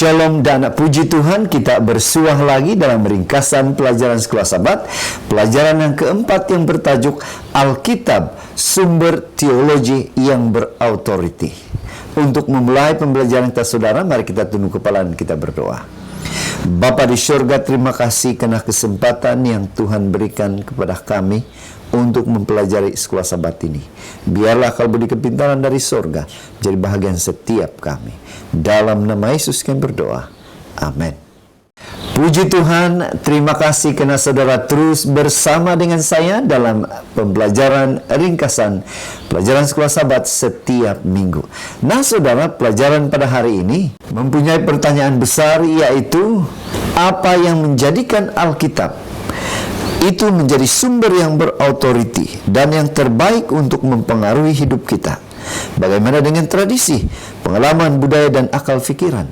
Shalom dan puji Tuhan, kita bersuah lagi dalam ringkasan pelajaran Sekolah Sabat. Pelajaran yang keempat yang bertajuk Alkitab, sumber teologi yang berautoriti. Untuk memulai pembelajaran kita saudara, mari kita tunduk kepala dan kita berdoa. Bapa di surga, terima kasih karena kesempatan yang Tuhan berikan kepada kami untuk mempelajari Sekolah Sabat ini. Biarlah akal budi kepintaran dari surga jadi bahagian setiap kami. Dalam nama Yesus kami berdoa. Amin. Puji Tuhan, terima kasih karena saudara terus bersama dengan saya dalam pembelajaran ringkasan pelajaran Sekolah Sabat setiap minggu. Nah saudara, pelajaran pada hari ini mempunyai pertanyaan besar, yaitu apa yang menjadikan Alkitab itu menjadi sumber yang berautoriti dan yang terbaik untuk mempengaruhi hidup kita. Bagaimana dengan tradisi, pengalaman, budaya, dan akal pikiran?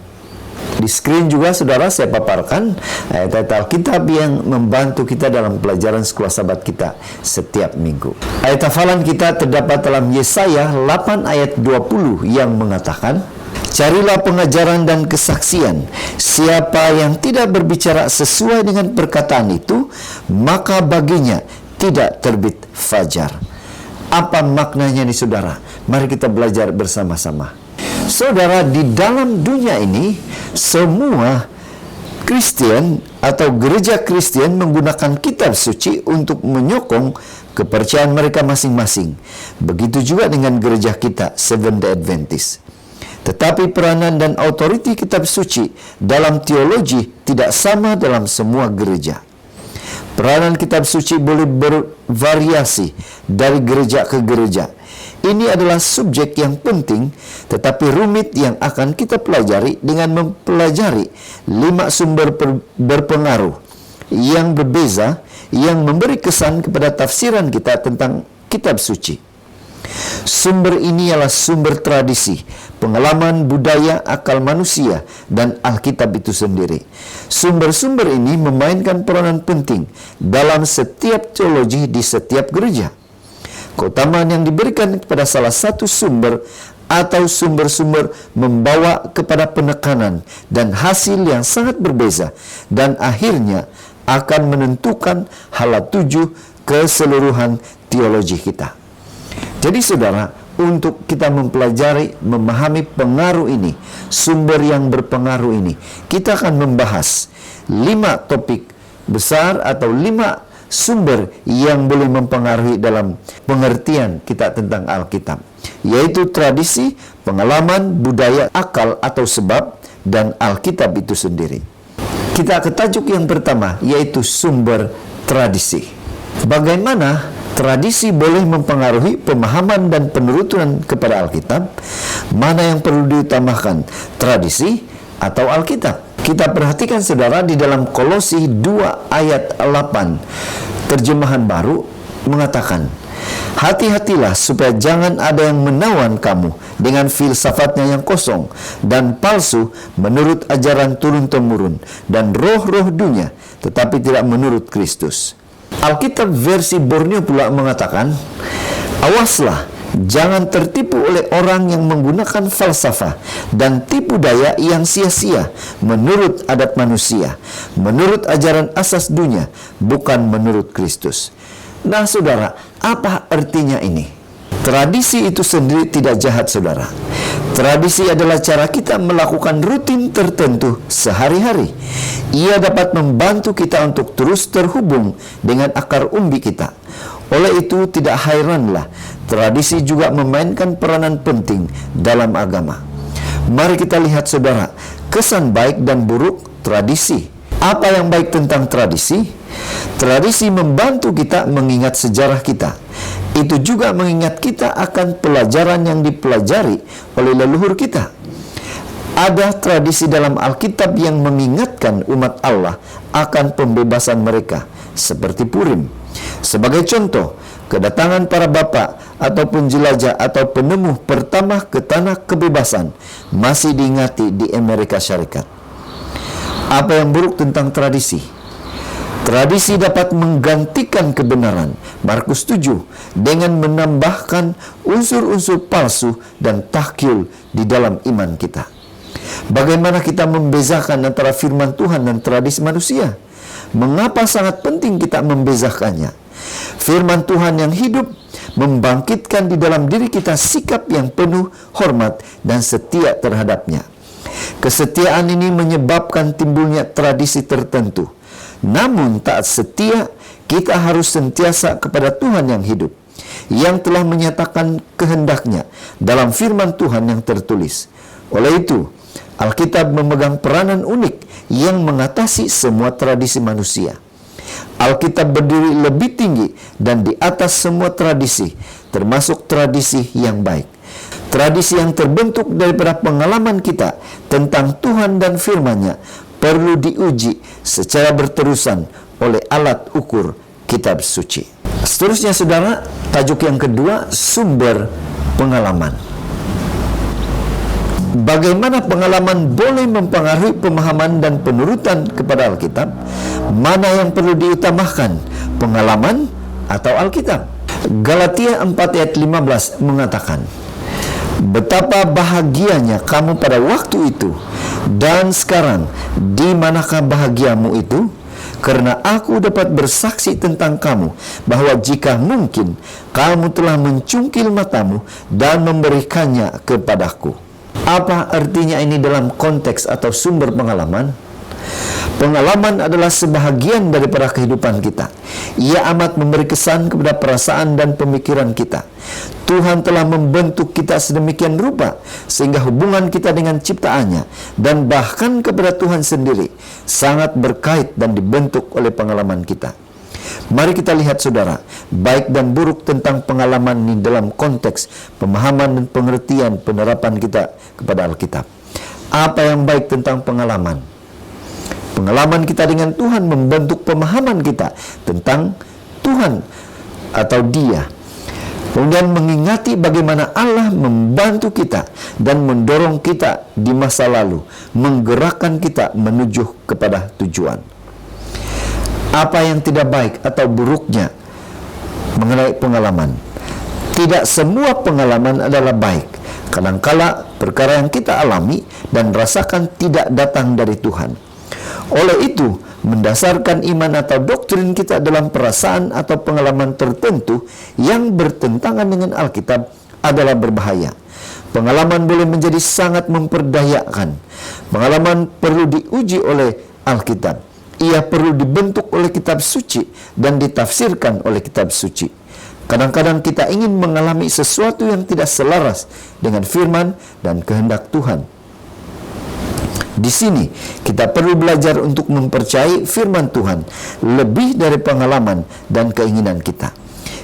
Di screen juga saudara saya paparkan ayat-ayat Alkitab yang membantu kita dalam pelajaran Sekolah Sabat kita setiap minggu. Ayat hafalan kita terdapat dalam Yesaya 8 ayat 20 yang mengatakan, "Carilah pengajaran dan kesaksian. Siapa yang tidak berbicara sesuai dengan perkataan itu, maka baginya tidak terbit fajar." Apa maknanya nih saudara? Mari kita belajar bersama-sama. Saudara, di dalam dunia ini semua Kristen atau gereja Kristen menggunakan kitab suci untuk menyokong kepercayaan mereka masing-masing. Begitu juga dengan gereja kita, Seventh-day Adventist. Tetapi peranan dan autoriti kitab suci dalam teologi tidak sama dalam semua gereja. Peranan kitab suci boleh bervariasi dari gereja ke gereja. Ini adalah subjek yang penting tetapi rumit yang akan kita pelajari dengan mempelajari 5 sumber berpengaruh yang berbeza yang memberi kesan kepada tafsiran kita tentang kitab suci. Sumber ini ialah sumber tradisi, pengalaman, budaya, akal manusia, dan Alkitab itu sendiri. Sumber-sumber ini memainkan peranan penting dalam setiap teologi di setiap gereja. Keutamaan yang diberikan kepada salah satu sumber atau sumber-sumber membawa kepada penekanan dan hasil yang sangat berbeza, dan akhirnya akan menentukan hala tuju keseluruhan teologi kita. Jadi saudara, untuk kita mempelajari, memahami pengaruh ini, sumber yang berpengaruh ini, kita akan membahas 5 topik besar atau 5 sumber yang boleh mempengaruhi dalam pengertian kita tentang Alkitab, yaitu tradisi, pengalaman, budaya, akal atau sebab, dan Alkitab itu sendiri. Kita ke tajuk yang pertama, yaitu sumber tradisi. Bagaimana tradisi boleh mempengaruhi pemahaman dan penurutan kepada Alkitab? Mana yang perlu diutamakan, tradisi atau Alkitab? Kita perhatikan saudara di dalam Kolose 2 ayat 8, terjemahan baru mengatakan, "Hati-hatilah supaya jangan ada yang menawan kamu dengan filsafatnya yang kosong dan palsu menurut ajaran turun-temurun dan roh-roh dunia, tetapi tidak menurut Kristus." Alkitab versi Borneo pula mengatakan, "Awaslah, jangan tertipu oleh orang yang menggunakan falsafah dan tipu daya yang sia-sia menurut adat manusia, menurut ajaran asas dunia, bukan menurut Kristus." Nah saudara, apa artinya ini? Tradisi itu sendiri tidak jahat saudara. Tradisi adalah cara kita melakukan rutin tertentu sehari-hari. Ia dapat membantu kita untuk terus terhubung dengan akar umbi kita. Oleh itu tidak heranlah tradisi juga memainkan peranan penting dalam agama. Mari kita lihat saudara, kesan baik dan buruk tradisi. Apa yang baik tentang tradisi? Tradisi membantu kita mengingat sejarah kita. Itu juga mengingat kita akan pelajaran yang dipelajari oleh leluhur kita. Ada tradisi dalam Alkitab yang mengingatkan umat Allah akan pembebasan mereka, seperti Purim. Sebagai contoh, kedatangan para bapa ataupun jelajah atau penemu pertama ke tanah kebebasan masih diingati di Amerika Syarikat. Apa yang buruk tentang tradisi? Tradisi dapat menggantikan kebenaran, Markus 7, dengan menambahkan unsur-unsur palsu dan takyul di dalam iman kita. Bagaimana kita membezakan antara firman Tuhan dan tradisi manusia? Mengapa sangat penting kita membezakannya? Firman Tuhan yang hidup membangkitkan di dalam diri kita sikap yang penuh hormat dan setia terhadapnya. Kesetiaan ini menyebabkan timbulnya tradisi tertentu. Namun taat setia, kita harus sentiasa kepada Tuhan yang hidup, yang telah menyatakan kehendaknya dalam firman Tuhan yang tertulis. Oleh itu, Alkitab memegang peranan unik yang mengatasi semua tradisi manusia. Alkitab berdiri lebih tinggi dan di atas semua tradisi, termasuk tradisi yang baik. Tradisi yang terbentuk daripada pengalaman kita tentang Tuhan dan firman-Nya perlu diuji secara berterusan oleh alat ukur kitab suci. Seterusnya saudara, tajuk yang kedua, sumber pengalaman. Bagaimana pengalaman boleh mempengaruhi pemahaman dan penurutan kepada Alkitab? Mana yang perlu diutamakan, pengalaman atau Alkitab? Galatia 4 ayat 15 mengatakan, betapa bahagianya kamu pada waktu itu, dan sekarang di manakah bahagiamu itu? Karena aku dapat bersaksi tentang kamu, bahwa jika mungkin kamu telah mencungkil matamu dan memberikannya kepadaku. Apa artinya ini dalam konteks atau sumber pengalaman? Pengalaman adalah sebahagian daripada kehidupan kita. Ia amat memberi kesan kepada perasaan dan pemikiran kita. Tuhan telah membentuk kita sedemikian rupa sehingga hubungan kita dengan ciptaannya dan bahkan kepada Tuhan sendiri sangat berkait dan dibentuk oleh pengalaman kita. Mari kita lihat saudara, baik dan buruk tentang pengalaman ini dalam konteks pemahaman dan pengertian penerapan kita kepada Alkitab. Apa yang baik tentang pengalaman? Pengalaman kita dengan Tuhan membentuk pemahaman kita tentang Tuhan atau Dia. Kemudian mengingati bagaimana Allah membantu kita dan mendorong kita di masa lalu, menggerakkan kita menuju kepada tujuan. Apa yang tidak baik atau buruknya mengenai pengalaman? Tidak semua pengalaman adalah baik. Kadangkala perkara yang kita alami dan rasakan tidak datang dari Tuhan. Oleh itu, mendasarkan iman atau doktrin kita dalam perasaan atau pengalaman tertentu yang bertentangan dengan Alkitab adalah berbahaya. Pengalaman boleh menjadi sangat memperdayakan. Pengalaman perlu diuji oleh Alkitab. Ia perlu dibentuk oleh kitab suci dan ditafsirkan oleh kitab suci. Kadang-kadang kita ingin mengalami sesuatu yang tidak selaras dengan firman dan kehendak Tuhan. Di sini kita perlu belajar untuk mempercayai firman Tuhan lebih dari pengalaman dan keinginan kita.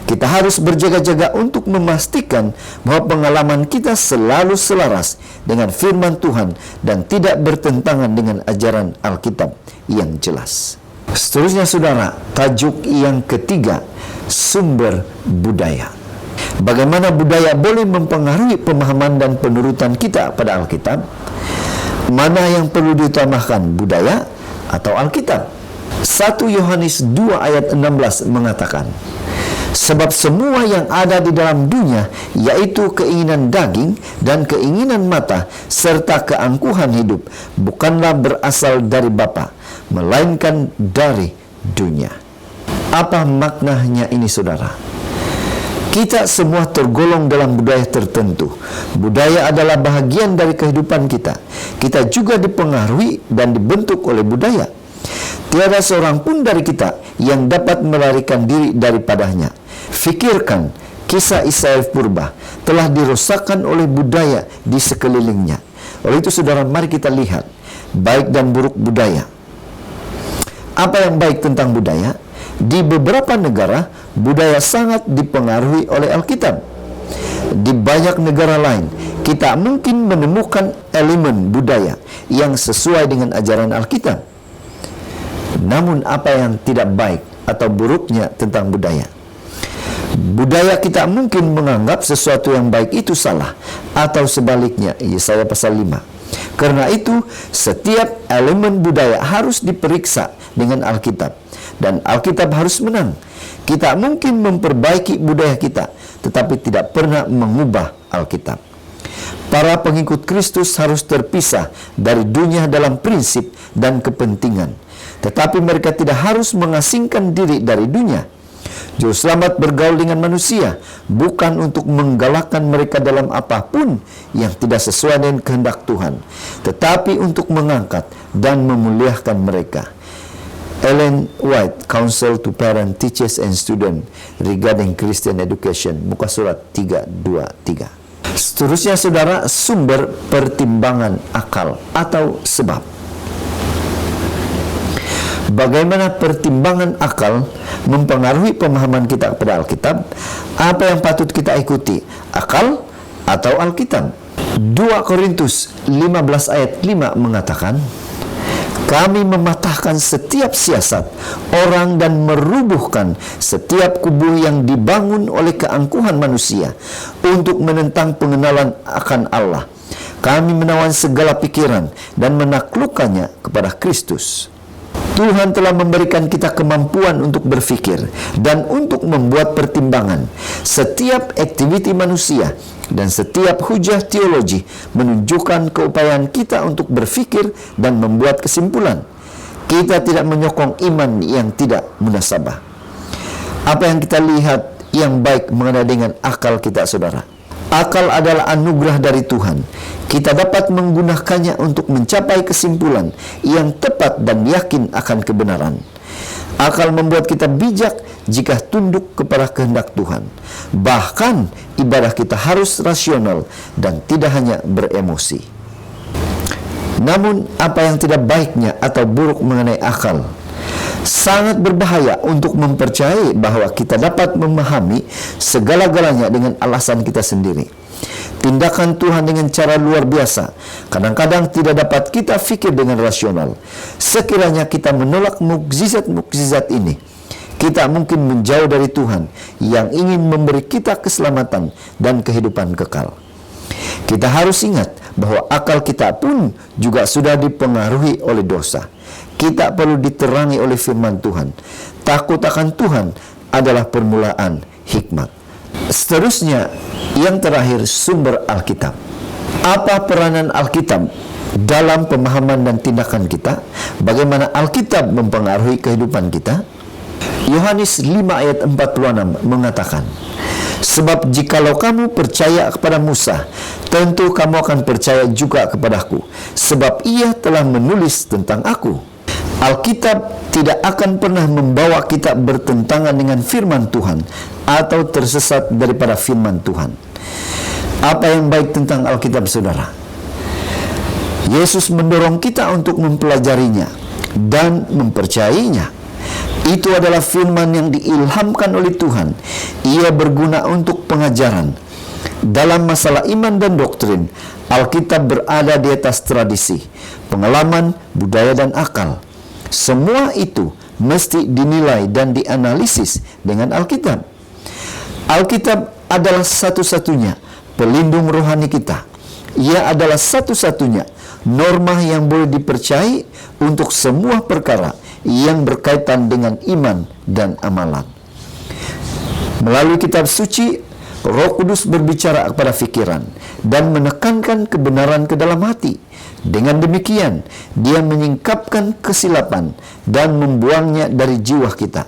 Kita harus berjaga-jaga untuk memastikan bahwa pengalaman kita selalu selaras dengan firman Tuhan dan tidak bertentangan dengan ajaran Alkitab yang jelas. Seterusnya saudara, tajuk yang ketiga, sumber budaya. Bagaimana budaya boleh mempengaruhi pemahaman dan penurutan kita pada Alkitab? Mana yang perlu diutamakan, budaya atau Alkitab? 1 Yohanes 2 ayat 16 mengatakan, sebab semua yang ada di dalam dunia, yaitu keinginan daging dan keinginan mata, serta keangkuhan hidup, bukanlah berasal dari Bapa, melainkan dari dunia. Apa maknanya ini saudara? Kita semua tergolong dalam budaya tertentu. Budaya adalah bahagian dari kehidupan kita. Kita juga dipengaruhi dan dibentuk oleh budaya. Tiada seorang pun dari kita yang dapat melarikan diri daripadanya. Fikirkan, kisah Israel purba telah dirosakkan oleh budaya di sekelilingnya. Oleh itu saudara, mari kita lihat baik dan buruk budaya. Apa yang baik tentang budaya? Di beberapa negara, budaya sangat dipengaruhi oleh Alkitab. Di banyak negara lain, kita mungkin menemukan elemen budaya yang sesuai dengan ajaran Alkitab. Namun apa yang tidak baik atau buruknya tentang budaya? Budaya kita mungkin menganggap sesuatu yang baik itu salah, atau sebaliknya, Yesaya pasal 5. Karena itu, setiap elemen budaya harus diperiksa dengan Alkitab, dan Alkitab harus menang. Kita mungkin memperbaiki budaya kita, tetapi tidak pernah mengubah Alkitab. Para pengikut Kristus harus terpisah dari dunia dalam prinsip dan kepentingan. Tetapi mereka tidak harus mengasingkan diri dari dunia. Juru selamat bergaul dengan manusia bukan untuk menggalakkan mereka dalam apapun yang tidak sesuai dengan kehendak Tuhan, tetapi untuk mengangkat dan memuliakan mereka. Ellen White, Counsel to Parents, Teachers and Students Regarding Christian Education, muka surat 323. Seterusnya saudara, sumber pertimbangan akal atau sebab. Bagaimana pertimbangan akal mempengaruhi pemahaman kita kepada Alkitab? Apa yang patut kita ikuti? Akal atau Alkitab? 2 Korintus 15 ayat 5 mengatakan, kami mematahkan setiap siasat orang dan merubuhkan setiap kubu yang dibangun oleh keangkuhan manusia untuk menentang pengenalan akan Allah. Kami menawan segala pikiran dan menaklukkannya kepada Kristus. Tuhan telah memberikan kita kemampuan untuk berpikir dan untuk membuat pertimbangan. Setiap aktiviti manusia dan setiap hujah teologi menunjukkan keupayaan kita untuk berpikir dan membuat kesimpulan. Kita tidak menyokong iman yang tidak munasabah. Apa yang kita lihat yang baik mengenai dengan akal kita, saudara? Akal adalah anugerah dari Tuhan. Kita dapat menggunakannya untuk mencapai kesimpulan yang tepat dan yakin akan kebenaran. Akal membuat kita bijak jika tunduk kepada kehendak Tuhan. Bahkan ibadah kita harus rasional dan tidak hanya beremosi. Namun apa yang tidak baiknya atau buruk mengenai akal? Sangat berbahaya untuk mempercayai bahwa kita dapat memahami segala-galanya dengan alasan kita sendiri. Tindakan Tuhan dengan cara luar biasa kadang-kadang tidak dapat kita fikir dengan rasional. Sekiranya kita menolak mukjizat-mukjizat ini, kita mungkin menjauh dari Tuhan yang ingin memberi kita keselamatan dan kehidupan kekal. Kita harus ingat bahwa akal kita pun juga sudah dipengaruhi oleh dosa. Kita perlu diterangi oleh firman Tuhan. Takut akan Tuhan adalah permulaan hikmat. Seterusnya, yang terakhir, sumber Alkitab. Apa peranan Alkitab dalam pemahaman dan tindakan kita? Bagaimana Alkitab mempengaruhi kehidupan kita? Yohanes 5 ayat 46 mengatakan, sebab jikalau kamu percaya kepada Musa, tentu kamu akan percaya juga kepadaku, sebab ia telah menulis tentang aku. Alkitab tidak akan pernah membawa kita bertentangan dengan firman Tuhan atau tersesat daripada firman Tuhan. Apa yang baik tentang Alkitab, saudara? Yesus mendorong kita untuk mempelajarinya dan mempercayainya. Itu adalah firman yang diilhamkan oleh Tuhan. Ia berguna untuk pengajaran. Dalam masalah iman dan doktrin, Alkitab berada di atas tradisi, pengalaman, budaya, dan akal. Semua itu mesti dinilai dan dianalisis dengan Alkitab. Alkitab adalah satu-satunya pelindung rohani kita. Ia adalah satu-satunya norma yang boleh dipercayai untuk semua perkara yang berkaitan dengan iman dan amalan. Melalui kitab suci, Roh Kudus berbicara kepada pikiran dan menekankan kebenaran ke dalam hati. Dengan demikian, dia menyingkapkan kesilapan dan membuangnya dari jiwa kita.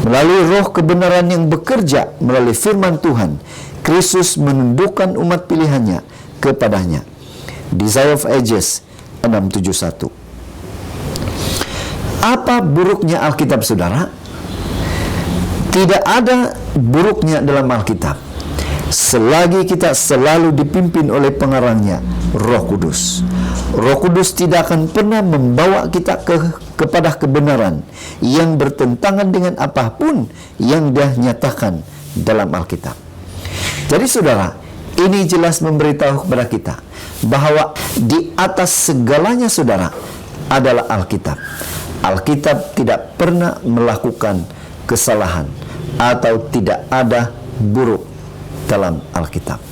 Melalui roh kebenaran yang bekerja melalui firman Tuhan, Kristus menundukkan umat pilihannya kepadanya. Desire of Ages 671. Apa buruknya Alkitab, saudara? Tidak ada buruknya dalam Alkitab, selagi kita selalu dipimpin oleh pengarangnya, Roh Kudus. Roh Kudus tidak akan pernah membawa kita kepada kebenaran yang bertentangan dengan apapun yang dia nyatakan dalam Alkitab. Jadi saudara, ini jelas memberitahu kepada kita bahwa di atas segalanya, saudara, adalah Alkitab. Alkitab tidak pernah melakukan kesalahan atau tidak ada buruk dalam Alkitab.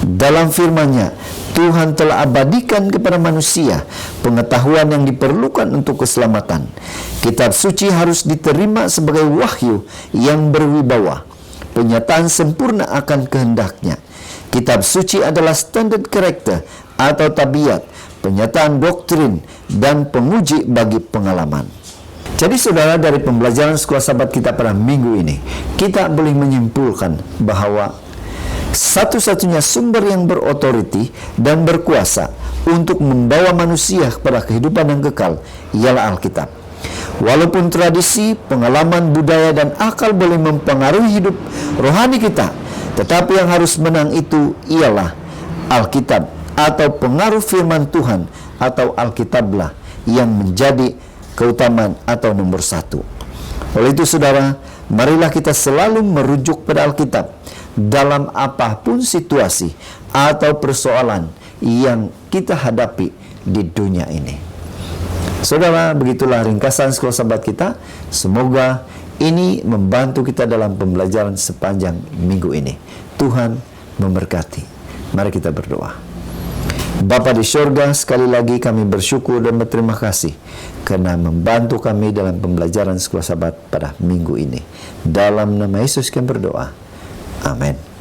Dalam firman-Nya, Tuhan telah abadikan kepada manusia pengetahuan yang diperlukan untuk keselamatan. Kitab suci harus diterima sebagai wahyu yang berwibawa, penyataan sempurna akan kehendak-Nya. Kitab suci adalah standar karakter atau tabiat, penyataan doktrin, dan penguji bagi pengalaman. Jadi saudara, dari pembelajaran sekolah sahabat kita pada minggu ini, kita boleh menyimpulkan bahwa satu-satunya sumber yang berotoriti dan berkuasa untuk membawa manusia kepada kehidupan yang kekal ialah Alkitab. Walaupun tradisi, pengalaman, budaya, dan akal boleh mempengaruhi hidup rohani kita, tetapi yang harus menang itu ialah Alkitab atau pengaruh firman Tuhan, atau Alkitablah yang menjadi keutamaan atau nomor satu. Oleh itu saudara, marilah kita selalu merujuk pada Alkitab dalam apapun situasi atau persoalan yang kita hadapi di dunia ini. Saudara, begitulah ringkasan sekolah sahabat kita. Semoga ini membantu kita dalam pembelajaran sepanjang minggu ini. Tuhan memberkati. Mari kita berdoa. Bapa di surga, sekali lagi kami bersyukur dan berterima kasih karena membantu kami dalam pembelajaran sekolah sahabat pada minggu ini. Dalam nama Yesus kami berdoa. Amin.